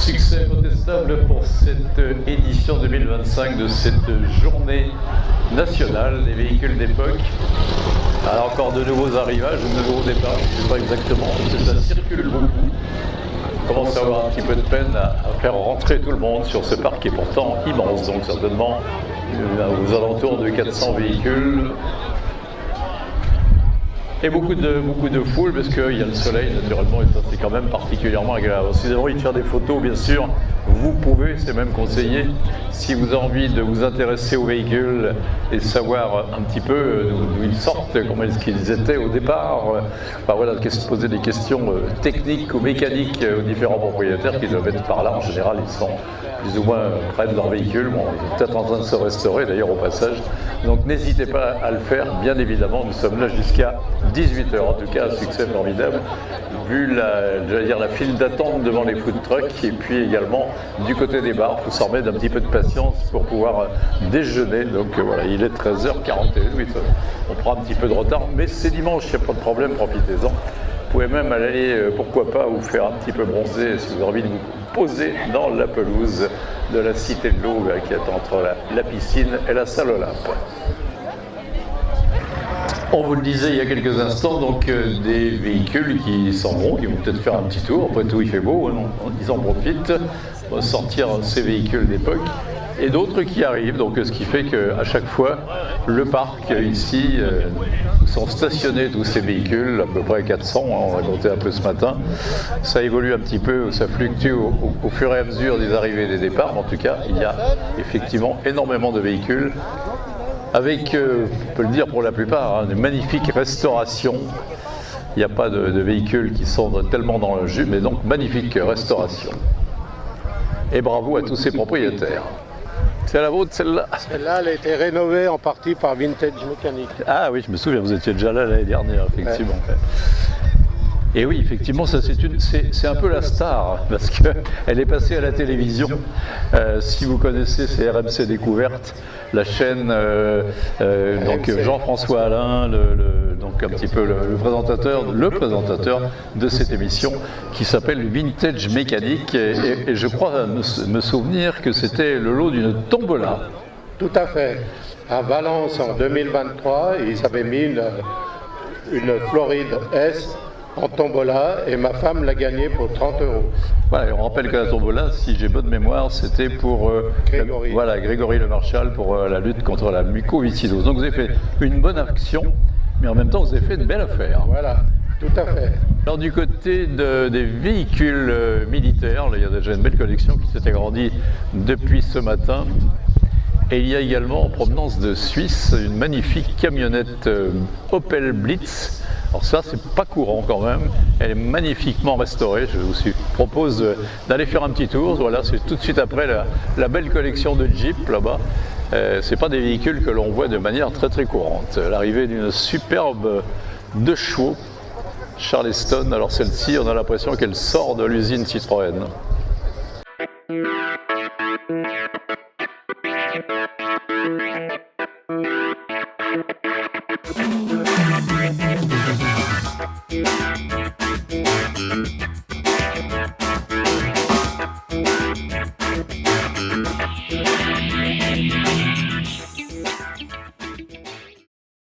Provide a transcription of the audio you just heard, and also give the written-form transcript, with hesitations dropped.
Succès incontestable pour cette édition 2025 de cette journée nationale des véhicules d'époque. Alors encore de nouveaux arrivages, de nouveaux départs, je ne sais pas exactement, parce que ça circule beaucoup. On commence à avoir un petit peu de peine à faire rentrer tout le monde sur ce parc qui est pourtant immense, donc certainement aux alentours de 400 véhicules. Et beaucoup de foule parce qu'il y a le soleil naturellement et ça c'est quand même particulièrement agréable. Si vous avez envie de faire des photos, bien sûr, vous pouvez, c'est même conseillé. Si vous avez envie de vous intéresser aux véhicules et de savoir un petit peu d'où ils sortent, comment est-ce qu'ils étaient au départ, enfin voilà, poser des questions techniques ou mécaniques aux différents propriétaires qui doivent être par là. En général, ils sont plus ou moins près de leur véhicule. Bon, ils sont peut-être en train de se restaurer d'ailleurs au passage. Donc n'hésitez pas à le faire, bien évidemment. Nous sommes là jusqu'à 18h. En tout cas, un succès formidable. Vu la file d'attente devant les food trucks et puis également du côté des bars, il faut s'en remettre un petit peu de patience pour pouvoir déjeuner. Donc voilà, il est 13h41. Oui, on prend un petit peu de retard, mais c'est dimanche, il n'y a pas de problème, profitez-en. Vous pouvez même aller, pourquoi pas, vous faire un petit peu bronzer si vous avez envie de vous poser dans la pelouse de la Cité de l'Eau qui est entre la piscine et la salle Olympe. On vous le disait il y a quelques instants, donc des véhicules qui s'en vont, qui vont peut-être faire un petit tour. Après tout, il fait beau, hein, ils en profitent, sortir ces véhicules d'époque. Et d'autres qui arrivent, donc ce qui fait qu'à chaque fois, le parc ici sont stationnés tous ces véhicules, à peu près 400, hein, on a compté un peu ce matin. Ça évolue un petit peu, ça fluctue au fur et à mesure des arrivées et des départs. En tout cas, il y a effectivement énormément de véhicules avec, on peut le dire pour la plupart, hein, de magnifiques restaurations. Il n'y a pas de véhicules qui sont tellement dans le jus, mais donc magnifique restauration. Et bravo à tous ces propriétaires. C'est la vôtre, celle-là? Celle-là, elle a été rénovée en partie par Vintage Mécanique. Ah oui, je me souviens, vous étiez déjà là l'année dernière, effectivement. Ouais. Et oui, effectivement, ça c'est un peu la star, parce qu'elle est passée à la télévision. Si vous connaissez, c'est RMC Découverte, la chaîne, donc Jean-François Alain, donc un petit peu le présentateur de cette émission qui s'appelle Vintage Mécanique. Et je crois me souvenir que c'était le lot d'une tombola. Tout à fait. À Valence en 2023, ils avaient mis une Floride S en tombola et ma femme l'a gagné pour 30 €. Voilà, et on rappelle que la tombola, si j'ai bonne mémoire, c'était pour Grégory Le Marchal pour la lutte contre la mucoviscidose. Donc vous avez fait une bonne action, mais en même temps vous avez fait une belle affaire. Voilà, tout à fait. Alors du côté des véhicules militaires, là, il y a déjà une belle collection qui s'est agrandie depuis ce matin. Et il y a également en provenance de Suisse une magnifique camionnette Opel Blitz. Alors ça, c'est pas courant quand même. Elle est magnifiquement restaurée. Je vous propose d'aller faire un petit tour. Voilà, c'est tout de suite après la belle collection de Jeep là-bas. C'est pas des véhicules que l'on voit de manière très très courante. L'arrivée d'une superbe 2 chevaux Charleston. Alors celle-ci, on a l'impression qu'elle sort de l'usine Citroën.